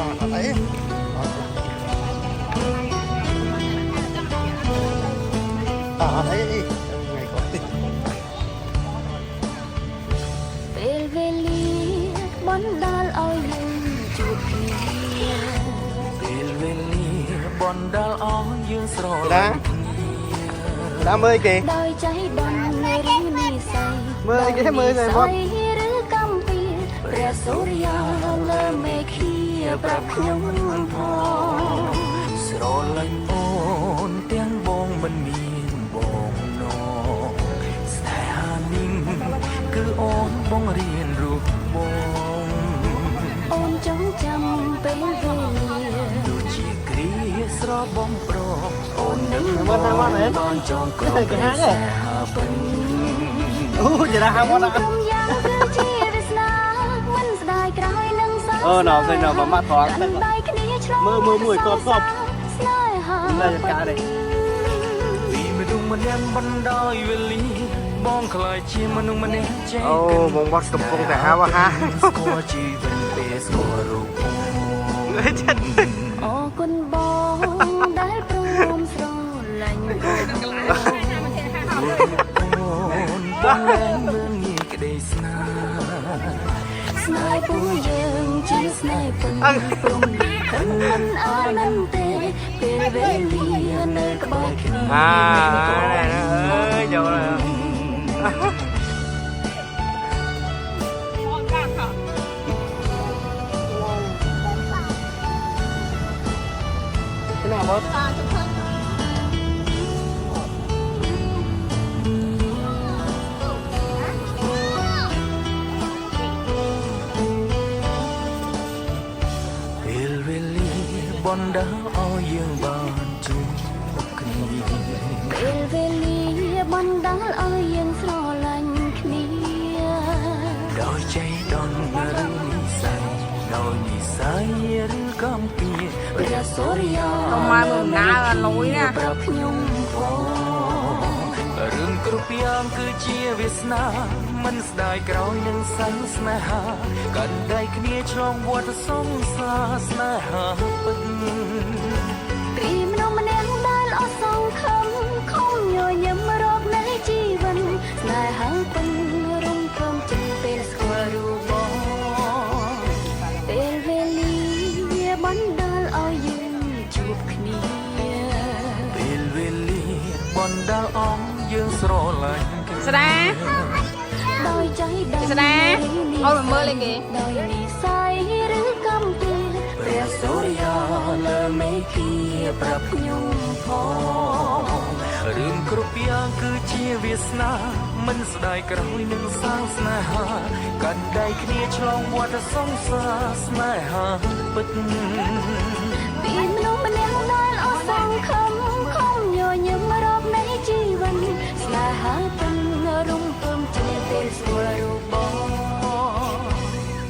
ต่ออะไรต่ออะไรอีกไงก่อนពេលវេលាបណ្ដាលឲ្យយើងជួបគ្នាពេលវេលាបណ្ដាលឲ្យយើងស្រឡាញ់đã mơi kì ដោយចៃដន្យនៃរឿងនិស័យ mơi cái mơi rồi không ឬកម្មពីព្រះសូរិយាលើមេឃាប្រាប់ខ្ញុំផងស្រឡាញ់អូនទាំងបងមិនមានបងនងស្នេហានេះគឺអូនបងរៀនរូបបង អូនចងចាំពេលវេលា ដូចជាគ្រាស្របងប្រអូននឹង mơn hai món này បានចងក្រង cái hang này ពិន vậy là hai món đó យ៉ាងគឺជាវាសនាមិនស្ដាយក្រោយនឹងសង nó rồi nó mà mắt thoáng ដៃគ្នាឆ្លង mơ mơ mùi cọp cọp ស្នេហា đây là cá đây ពីមនុស្សម្នាក់បណ្ដោយវេលាបងខ្លាចជាមនុស្សម្នាក់ចេះ ô mong bắt cầm phongแต่ha wa ha ស្គាល់ជីវិតពេលស្គាល់រូបអូន người chết អរគុណបងដែលព្រមស្រឡាញ់បង បងលែងមើលងាយក្តីស្នេហ៍ ស្នេហ៍ពួកយើងជាស្នេហ៍ពិនព្រមខិនមិនអើនឹងទេពេលវេលានៅក្បែរគ្នា à này ơi vô rồi cái nào bớt ពេលវេលាបណ្ដាលឲ្យយើងបានជួបគ្នា ពេលវេលាបណ្ដាលឲ្យយើងស្រឡាញ់គ្នា ដោយចៃដន្យឬនិស័យដោយនិស័យឬកំពី ព្រះសូរិយា មកមើលណាលុយណា ប្រាប់ខ្ញុំផង រឿងគ្រប់យ៉ាងគឺជាវាសនាមិនស្ដាយក្រោយនឹងសន្និស្នេហាកាន់ដៃគ្នាឆ្លងវដ្តសង្សារស្នេហាពិត ពីមនុស្សម្នាក់ដែលអស់សង្ឃឹមខំញញឹមរកនៃជីវិតស្នេហាពិនរំភើបចិត្តពេលស្គាល់រូបបងពេលវេលាបណ្ដាលឲ្យយើងជួបគ្នា ពេលវេលាបណ្ដាលអងយើងស្រឡាញ់គ្នា ស្ដា ដោយចៃដន្យ ស្ដាអូនមើលលេងគេ ដោយនិស័យឬកម្មពីព្រះសូរិយាលើមេឃាប្រាប់ខ្ញុំផង រឿងគ្រប់យ៉ាងគឺជាវាសនាមិនស្ដាយក្រោយនឹងសាងស្នេហាកាន់ដៃគ្នាឆ្លងវដ្តសង្សារស្នេហាពិត ពីមនុស្សម្នាក់ដែលអស់សង្ឃឹមខំញញឹមរកនៃជីវិតស្នេហាពិនរំភើបចិត្តពេលស្គាល់រូបបង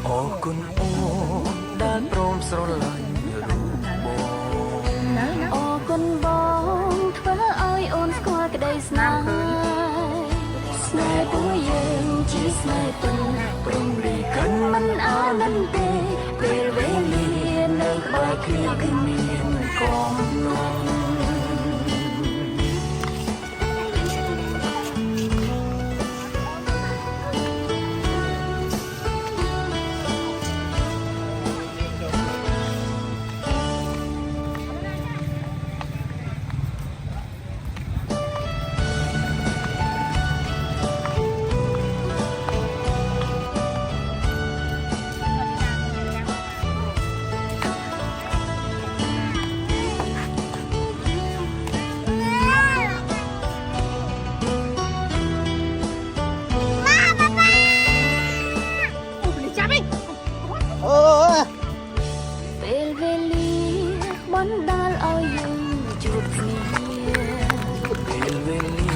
អរគុណអូនដែលព្រមស្រឡាញ់រូបបង អរគុណបងធ្វើឲ្យអូនស្គាល់ក្តីស្នេហាស្នេហ៍ពួកយើងជាស្នេហ៍ពិនព្រមរីកិនមិនអើនឹងទេពេលវេលានៅក្បែរគ្នាគឺមានកំណត់ ពេលវេលាបណ្ដាលឲ្យយើងជួបគ្នា ពេលវេលា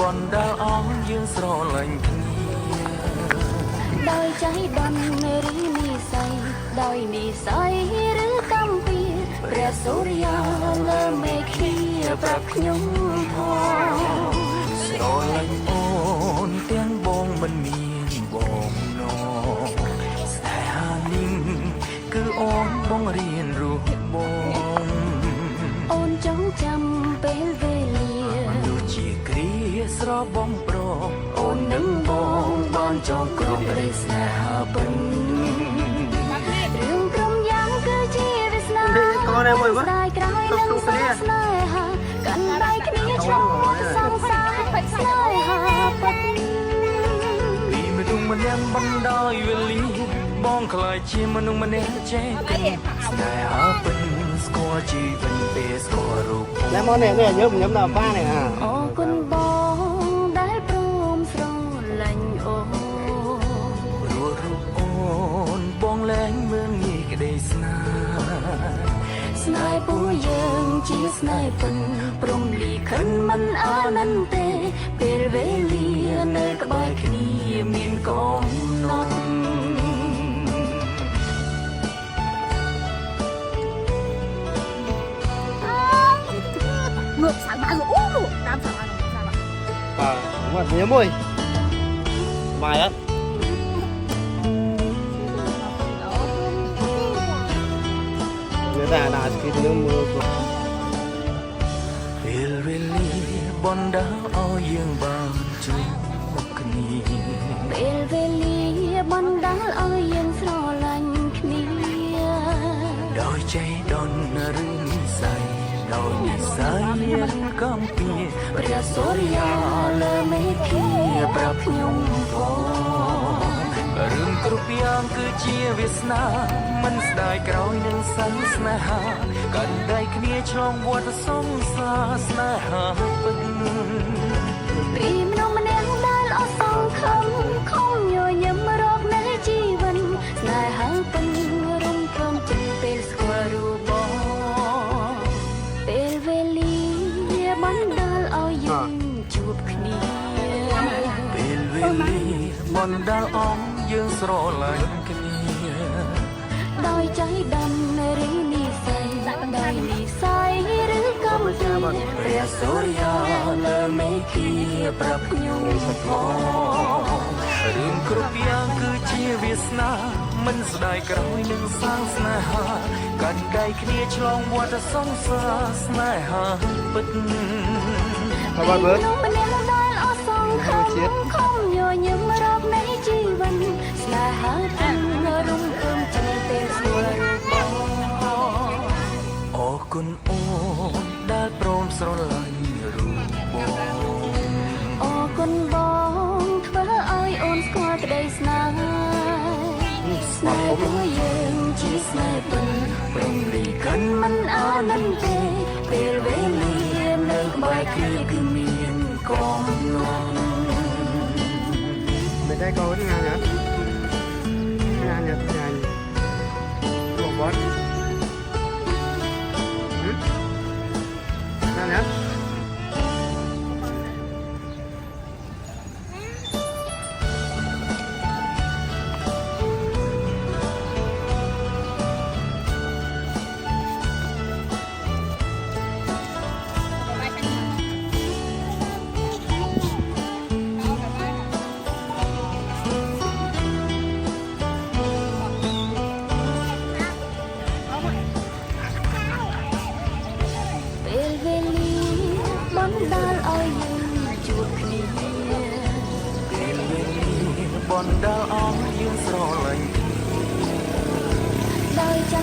បណ្ដាលអងយើងស្រឡាញ់គ្នា ដោយចៃដន្យឬនិស័យដោយនិស័យឬកម្មពីព្រះសូរិយាលើមេឃាប្រាប់ខ្ញុំផង ស្រឡាញ់អូនទាំងបងមិនមានបងនងស្នេហានេះគឺអូ นบ้องเรียนรู้บง អូនចង់ចាំពេលវេលា ดูជាគ្រាស្របងប្រអូននឹងបងបានចងក្រងក្តីស្នេហាពិន រឿងក្រុមយ៉ាងគឺជាវាសនា កូនឯមួយវ៉ា ស្ដាយក្រោយនឹងស្នេហាកាន់ដៃគ្នាឆ្លងសង្សារស្នេហាពិត ពីមនុស្សម្នាក់បណ្ដោយវេលាបងខ្លាចជាមនុស្សម្នាក់ចេះគិនស្នេហាពិនស្គាល់ជីវិតពេលស្គាល់រូប แล้วมอเนี่ยเนี่ยยืมยืมដល់ប៉ានេះ អរគុណបងដែលព្រមស្រឡាញ់អូន ព្រោះរូបអូនបងលែងមើលងាយក្តីស្នេហ៍ ស្នេហ៍ពួកយើងជាស្នេហ៍ពិនព្រមលីខិនមិនអាណិនទេពេលវេលានៅក្បែរគ្នាមានកំណត់ ngược sáng mai rồi úp luôn đám sáng mai rồi sao ạ បាទមកញ៉ាំមួយបាយអត់ người ta đã cái thứ mưa của ពេលវេលាបណ្ដាឲ្យយើងបានជួបមុខគ្នា ពេលវេលាបណ្ដាលឲ្យយើងស្រឡាញ់គ្នា ដោយใจដនឬនិស័យដោយនិស័យមានកំពីព្រះសូរិយាលើមេឃាប្រាប់ខ្ញុំផងរឿងគ្រប់យ៉ាងគឺជាវាសនាមិនស្ដាយក្រោយនឹងសន្និស្នេហាកាន់ដៃគ្នាឆ្លងវដ្តសង្សារស្នេហាពិត ពីមនុស្សម្នាក់ដែលអត់សង្ឃឹមខំញញឹមរកនៅជីវិតស្នេហាពិនរំភើបចិត្តពេលស្គាល់រូបបងពេលវេលាបណ្ដាលឲ្យយើងជួបគ្នា ពេលវេលាបណ្ដាលអងយើងស្រឡាញ់គ្នា ដោយใจដណ្ដឬនិស័យដោយនិស័យឬកម្មវិធី ព្រះសូរិយាលើមេឃាប្រាប់ខ្ញុំផងរឿងគ្រប់យ៉ាងគឺជាវាសនាមិនស្ដាយក្រោយនឹងសាងស្នេហាកាន់ដៃគ្នាឆ្លងវដ្តសង្សារស្នេហាពិត các bạn bớt ម្នាក់ដែលអត់សង្ឃឹមខំញញឹមរកនៃជីវិតស្នេហាពិនរំភើបចិត្តពេលស្គាល់រូបបង អរគុណអូនដែលព្រមស្រឡាញ់រូបបង អរគុណបងធ្វើឲ្យអូនស្គាល់ក្តីស្នេហ៍ស្នេហ៍ពួកយើងជាស្នេហ៍ពិនព្រមលីខិនមិនអាណិនទេពេលវេលានៅក្បែរគ្នាគឺមានកំណត់ mình đây có cái nhà nhật nhà của bớt nhà nhậtពេលវេលាបណ្ដាលឲ្យយើងជួបគ្នា ពេលវេលាបណ្ដាលអងយើងស្រឡាញ់គ្នា ដោយច